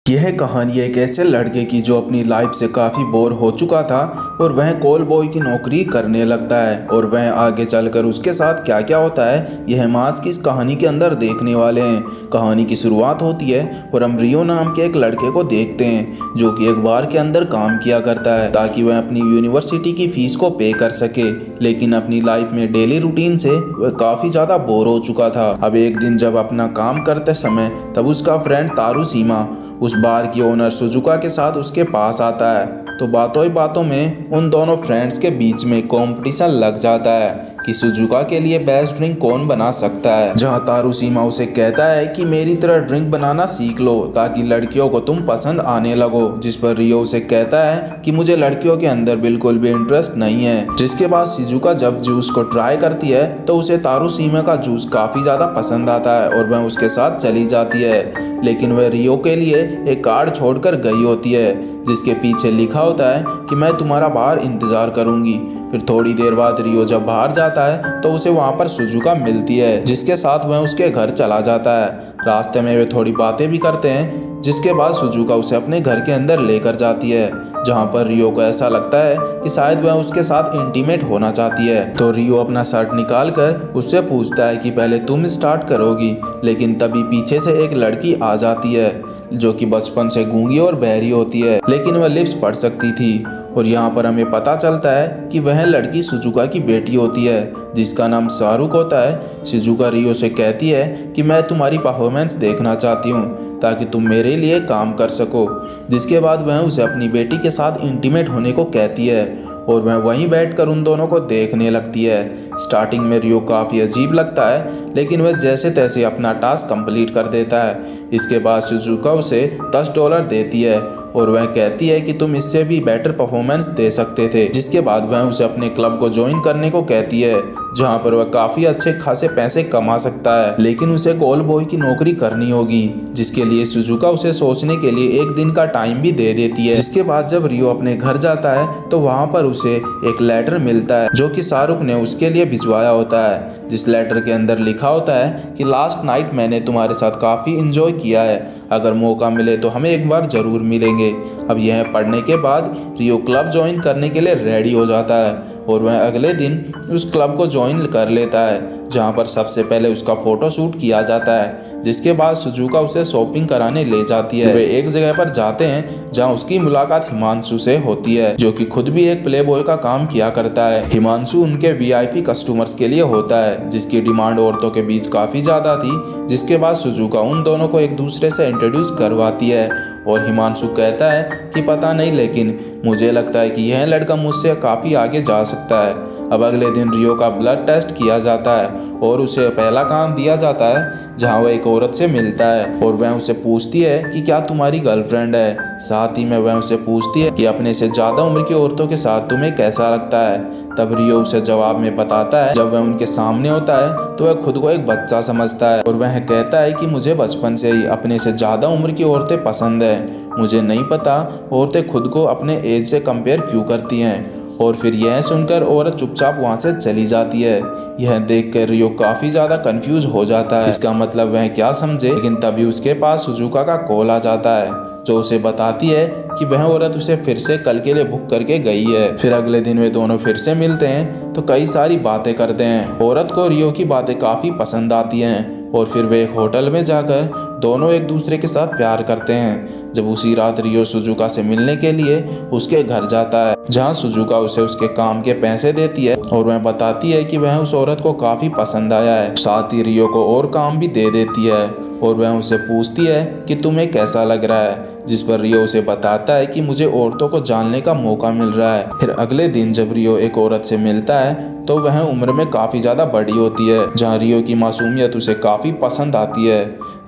यह कहानी एक ऐसे लड़के की जो अपनी लाइफ से काफ़ी बोर हो चुका था और वह कॉल बॉय की नौकरी करने लगता है और वह आगे चलकर उसके साथ क्या क्या होता है यह हम आज की इस कहानी के अंदर देखने वाले हैं। कहानी की शुरुआत होती है और हम रियो नाम के एक लड़के को देखते हैं जो कि एक बार के अंदर काम किया करता है ताकि वह अपनी यूनिवर्सिटी की फीस को पे कर सके, लेकिन अपनी लाइफ में डेली रूटीन से वह काफ़ी ज़्यादा बोर हो चुका था। अब एक दिन जब अपना काम करते समय तब उसका फ्रेंड तारू सीमा उस बार की ओनर सुजुका के साथ उसके पास आता है, तो बातों ही बातों में उन दोनों फ्रेंड्स के बीच में कंपटीशन लग जाता है कि सुजुका के लिए बेस्ट ड्रिंक कौन बना सकता है। जहां तारू सीमा उसे कहता है कि मेरी तरह ड्रिंक बनाना सीख लो ताकि लड़कियों को तुम पसंद आने लगो, जिस पर रियो उसे कहता है कि मुझे लड़कियों के अंदर बिल्कुल भी इंटरेस्ट नहीं है। जिसके बाद सुजुका जब जूस को ट्राई करती है तो उसे तारू सीमा का जूस काफ़ी ज़्यादा पसंद आता है और वह उसके साथ चली जाती है, लेकिन वह रियो के लिए एक कार्ड छोड़कर गई होती है जिसके पीछे लिखा होता है कि मैं तुम्हारा बाहर इंतजार करूंगी। फिर थोड़ी देर बाद रियो जब बाहर जाता है तो उसे वहां पर सुजुका मिलती है जिसके साथ वह उसके घर चला जाता है। रास्ते में वे थोड़ी बातें भी करते हैं जिसके बाद सुजुका उसे अपने घर के अंदर लेकर जाती है, जहां पर रियो को ऐसा लगता है कि शायद वह उसके साथ इंटीमेट होना चाहती है। तो रियो अपना शर्ट निकाल कर उससे पूछता है कि पहले तुम स्टार्ट करोगी, लेकिन तभी पीछे से एक लड़की आ जाती है जो कि बचपन से गूंगी और बहरी होती है, लेकिन वह लिप्स पढ़ सकती थी। और यहाँ पर हमें पता चलता है कि वह लड़की सुजुका की बेटी होती है जिसका नाम शाहरुख होता है। सुजुका रियो से कहती है कि मैं तुम्हारी परफॉर्मेंस देखना चाहती हूँ ताकि तुम मेरे लिए काम कर सको, जिसके बाद वह उसे अपनी बेटी के साथ इंटीमेट होने को कहती है और वह वहीं बैठकर उन दोनों को देखने लगती है। स्टार्टिंग में रियो काफ़ी अजीब लगता है, लेकिन वह जैसे तैसे अपना टास्क कंप्लीट कर देता है। इसके बाद सुजुका उसे $10 देती है और वह कहती है कि तुम इससे भी बेटर परफॉर्मेंस दे सकते थे, जिसके बाद वह उसे अपने क्लब को ज्वाइन करने को कहती है जहां पर वह काफ़ी अच्छे खासे पैसे कमा सकता है, लेकिन उसे कॉल बॉय की नौकरी करनी होगी, जिसके लिए सुजुका उसे सोचने के लिए एक दिन का टाइम भी दे देती है। जिसके बाद जब रियो अपने घर जाता है तो वहां पर उसे एक लेटर मिलता है जो कि शाहरुख ने उसके लिए भिजवाया होता है, जिस लेटर के अंदर लिखा होता है कि लास्ट नाइट मैंने तुम्हारे साथ काफ़ी इंजॉय किया है, अगर मौका मिले तो हमें एक बार ज़रूर मिलेंगे। अब यह पढ़ने के बाद रियो क्लब ज्वाइन करने के लिए रेडी हो जाता है और वह अगले दिन उस क्लब को ज्वाइन कर लेता है जहां पर सबसे पहले उसका फ़ोटो शूट किया जाता है, जिसके बाद सुजुका उसे शॉपिंग कराने ले जाती है। वे एक जगह पर जाते हैं जहां उसकी मुलाकात हिमांशु से होती है जो कि खुद भी एक प्ले बॉय का काम किया करता है। हिमांशु उनके VIP कस्टमर्स के लिए होता है जिसकी डिमांड औरतों के बीच काफ़ी ज़्यादा थी। जिसके बाद सुजुका उन दोनों को एक दूसरे से इंट्रोड्यूस करवाती है और हिमांशु कहता है कि पता नहीं, लेकिन मुझे लगता है कि यह लड़का मुझसे काफ़ी आगे जा सकता है। अब अगले दिन रियो का ब्लड टेस्ट किया जाता है और उसे पहला काम दिया जाता है जहां वह एक औरत से मिलता है और वह उसे पूछती है कि क्या तुम्हारी गर्लफ्रेंड है। साथ ही में वह उसे पूछती है कि अपने से ज़्यादा उम्र की औरतों के साथ तुम्हें कैसा लगता है। तब रियो उसे जवाब में बताता है जब वह उनके सामने होता है तो वह खुद को एक बच्चा समझता है और वह कहता है कि मुझे बचपन से ही अपने से ज़्यादा उम्र की औरतें पसंद है, मुझे नहीं पता औरतें खुद को अपने एज से कंपेयर क्यों करती हैं। और फिर यह सुनकर औरत चुपचाप वहाँ से चली जाती है। यह देखकर रियो काफ़ी ज़्यादा कंफ्यूज हो जाता है, इसका मतलब वह क्या समझे। लेकिन तभी उसके पास सुजुका का कॉल आ जाता है जो उसे बताती है कि वह औरत उसे फिर से कल के लिए बुक करके गई है। फिर अगले दिन वे दोनों फिर से मिलते हैं तो कई सारी बातें करते हैं। औरत को रियो की बातें काफ़ी पसंद आती हैं और फिर वे एक होटल में जाकर दोनों एक दूसरे के साथ प्यार करते हैं। जब उसी रात रियो सुजुका से मिलने के लिए उसके घर जाता है जहां सुजुका उसे उसके काम के पैसे देती है और वह बताती है कि वह उस औरत को काफ़ी पसंद आया है। साथ ही रियो को और काम भी दे देती है और वह उसे पूछती है कि तुम्हें कैसा लग रहा है, जिस पर रियो उसे बताता है कि मुझे औरतों को जानने का मौका मिल रहा है। फिर अगले दिन जब रियो एक औरत से मिलता है तो वह उम्र में काफ़ी ज़्यादा बड़ी होती है, जहाँ रियो की मासूमियत उसे काफ़ी पसंद आती है।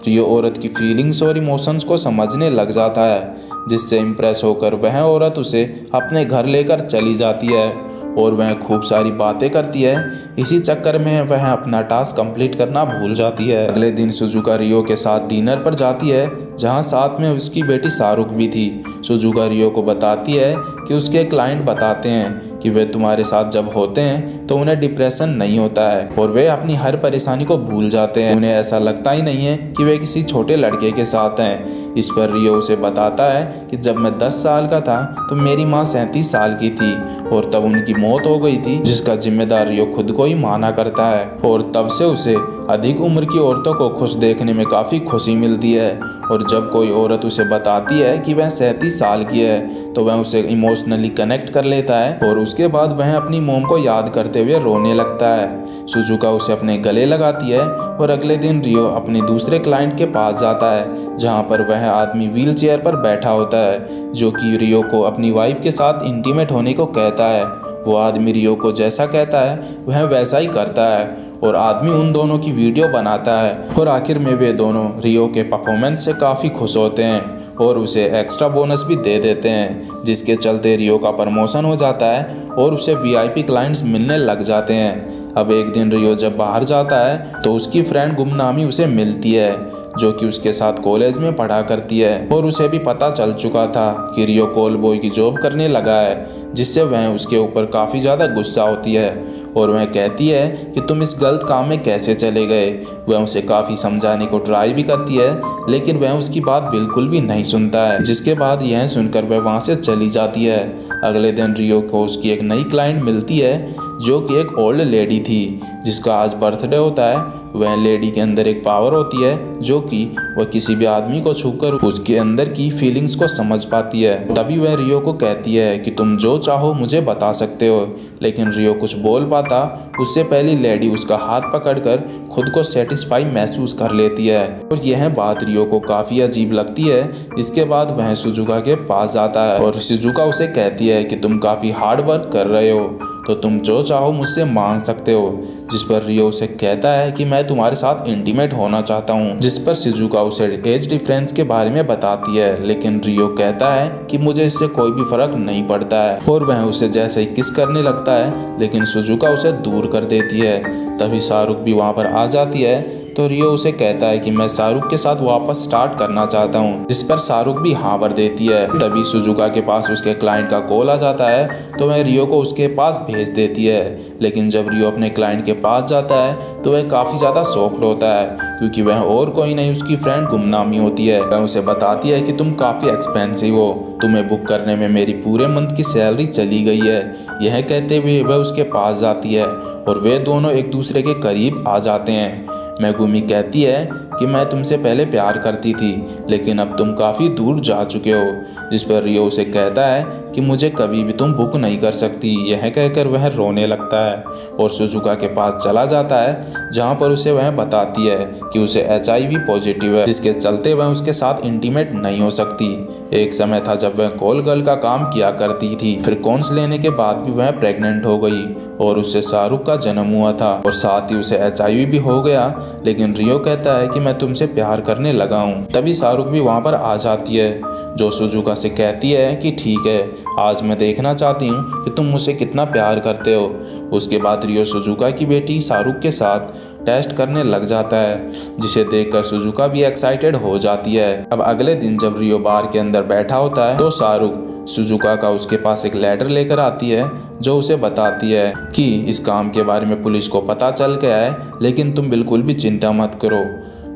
रियो औरत की फीलिंग्स और इमोशंस को समझने लग जाता है, जिससे इम्प्रेस होकर वह औरत उसे अपने घर लेकर चली जाती है और वह खूब सारी बातें करती है। इसी चक्कर में वह अपना टास्क कंप्लीट करना भूल जाती है। अगले दिन सुजुका रियो के साथ डिनर पर जाती है जहां साथ में उसकी बेटी शाहरुख भी थी। सुजुका रियो को बताती है कि उसके क्लाइंट बताते हैं कि वे तुम्हारे साथ जब होते हैं तो उन्हें डिप्रेशन नहीं होता है और वे अपनी हर परेशानी को भूल जाते हैं। उन्हें ऐसा लगता ही नहीं है कि वे किसी छोटे लड़के के साथ हैं। इस पर रियो उसे बताता है कि जब मैं 10 साल का था तो मेरी माँ 37 साल की थी और तब उनकी मौत हो गई थी, जिसका जिम्मेदार रियो खुद को ही माना करता है। और तब से उसे अधिक उम्र की औरतों को खुश देखने में काफ़ी खुशी मिलती है और जब कोई औरत उसे बताती है कि वह 37 साल की है तो वह उसे इमोशनली कनेक्ट कर लेता है और उसके बाद वह अपनी मोम को याद करते हुए रोने लगता है। सुजुका उसे अपने गले लगाती है और अगले दिन रियो अपने दूसरे क्लाइंट के पास जाता है, जहां पर वह आदमी व्हील चेयर पर बैठा होता है, जो कि रियो को अपनी वाइफ के साथ इंटीमेट होने को कहता है। वो आदमी रियो को जैसा कहता है वह वैसा ही करता है और आदमी उन दोनों की वीडियो बनाता है और आखिर में वे दोनों रियो के परफॉर्मेंस से काफ़ी खुश होते हैं और उसे एक्स्ट्रा बोनस भी दे देते हैं, जिसके चलते रियो का प्रमोशन हो जाता है और उसे वीआईपी क्लाइंट्स मिलने लग जाते हैं। अब एक दिन रियो जब बाहर जाता है तो उसकी फ्रेंड गुमनामी उसे मिलती है, जो कि उसके साथ कॉलेज में पढ़ा करती है और उसे भी पता चल चुका था कि रियो कॉल बॉय की जॉब करने लगा है, जिससे वह उसके ऊपर काफ़ी ज़्यादा गुस्सा होती है और वह कहती है कि तुम इस गलत काम में कैसे चले गए। वह उसे काफ़ी समझाने को ट्राई भी करती है, लेकिन वह उसकी बात बिल्कुल भी नहीं सुनता है, जिसके बाद यह सुनकर वह वहाँ से चली जाती है। अगले दिन रियो को उसकी एक नई क्लाइंट मिलती है, जो कि एक ओल्ड लेडी थी जिसका आज बर्थडे होता है। वह लेडी के अंदर एक पावर होती है, जो कि वह किसी भी आदमी को छूकर उसके अंदर की फीलिंग्स को समझ पाती है। तभी वह रियो को कहती है कि तुम जो चाहो मुझे बता सकते हो, लेकिन रियो कुछ बोल पाता उससे पहले लेडी उसका हाथ पकड़कर खुद को सेटिस्फाई महसूस कर लेती है और यह बात रियो को काफ़ी अजीब लगती है। इसके बाद वह सुजुका के पास जाता है और सुजुका उसे कहती है कि तुम काफ़ी हार्ड वर्क कर रहे हो, तो तुम जो चाहो मुझसे मांग सकते हो। जिस पर रियो उसे कहता है कि मैं तुम्हारे साथ इंटीमेट होना चाहता हूँ, जिस पर सुजुका उसे एज डिफरेंस के बारे में बताती है, लेकिन रियो कहता है कि मुझे इससे कोई भी फर्क नहीं पड़ता है और वह उसे जैसे ही किस करने लगता है, लेकिन सुजुका उसे दूर कर देती है। तभी शाहरुख भी वहाँ पर आ जाती है तो रियो उसे कहता है कि मैं शाहरुख के साथ वापस स्टार्ट करना चाहता हूँ, जिस पर शाहरुख भी हाँ भर देती है। तभी सुजुका के पास उसके क्लाइंट का कॉल आ जाता है तो वह रियो को उसके पास भेज देती है, लेकिन जब रियो अपने क्लाइंट के पास जाता है तो वह काफ़ी ज़्यादा शॉक्ड होता है, क्योंकि वह और कोई नहीं उसकी फ्रेंड गुमनामी होती है। वह उसे बताती है कि तुम काफ़ी एक्सपेंसिव हो, तुम्हें बुक करने में मेरी पूरे मंथ की सैलरी चली गई है। यह कहते हुए वह उसके पास जाती है और वे दोनों एक दूसरे के करीब आ जाते हैं। मेगुमी कहती है कि मैं तुमसे पहले प्यार करती थी, लेकिन अब तुम काफ़ी दूर जा चुके हो, जिस पर रियो उसे कहता है कि मुझे कभी भी तुम बुक नहीं कर सकती। यह कहकर वह रोने लगता है और सुजुका के पास चला जाता है, जहां पर उसे वह बताती है कि उसे HIV पॉजिटिव है, जिसके चलते वह उसके साथ इंटीमेट नहीं हो सकती। एक समय था जब वह कॉल गर्ल का काम किया करती थी, फिर कॉन्स लेने के बाद भी वह प्रेग्नेंट हो गई और उससे शाहरुख का जन्म हुआ था और साथ ही उसे HIV भी हो गया, लेकिन रियो कहता है कि मैं तुमसे प्यार करने लगा हूँ। तभी शाहरुख भी वहाँ पर आ जाती है, जो सुजुका से कहती है कि ठीक है, आज मैं देखना चाहती हूँ कि तुम मुझसे कितना प्यार करते हो। उसके बाद रियो सुजुका की बेटी शाहरुख के साथ टेस्ट करने लग जाता है, जिसे देखकर सुजुका भी एक्साइटेड हो जाती है। अब अगले दिन जब रियो बार के अंदर बैठा होता है तो शाहरुख सुजुका का उसके पास एक लेटर लेकर आती है, जो उसे बताती है कि इस काम के बारे में पुलिस को पता चल गया है, लेकिन तुम बिल्कुल भी चिंता मत करो,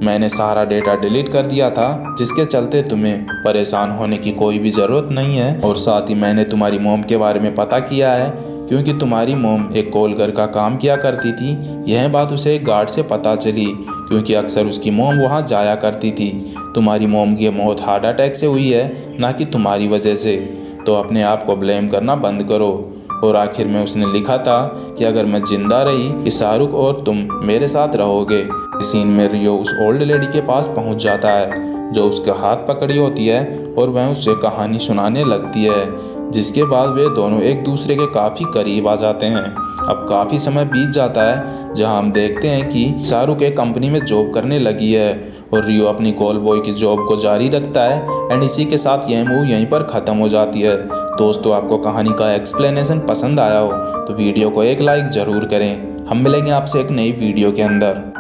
मैंने सारा डेटा डिलीट कर दिया था, जिसके चलते तुम्हें परेशान होने की कोई भी ज़रूरत नहीं है। और साथ ही मैंने तुम्हारी मोम के बारे में पता किया है, क्योंकि तुम्हारी मोम एक कॉल घर का काम किया करती थी। यह बात उसे एक गार्ड से पता चली, क्योंकि अक्सर उसकी मोम वहाँ जाया करती थी। तुम्हारी मोम की मौत हार्ट अटैक से हुई है, ना कि तुम्हारी वजह से, तो अपने आप को ब्लेम करना बंद करो। और आखिर में उसने लिखा था कि अगर मैं जिंदा रही कि शाहरुख और तुम मेरे साथ रहोगे। इस सीन में रियो उस ओल्ड लेडी के पास पहुंच जाता है, जो उसके हाथ पकड़ी होती है और वह उसे कहानी सुनाने लगती है, जिसके बाद वे दोनों एक दूसरे के काफ़ी करीब आ जाते हैं। अब काफ़ी समय बीत जाता है, जहां हम देखते हैं कि शाहरुख एक कंपनी में जॉब करने लगी है और रियो अपनी कॉल बॉय की जॉब को जारी रखता है। एंड इसी के साथ यह मूवी यहीं पर ख़त्म हो जाती है। दोस्तों, आपको कहानी का एक्सप्लेनेशन पसंद आया हो तो वीडियो को एक लाइक ज़रूर करें। हम मिलेंगे आपसे एक नई वीडियो के अंदर।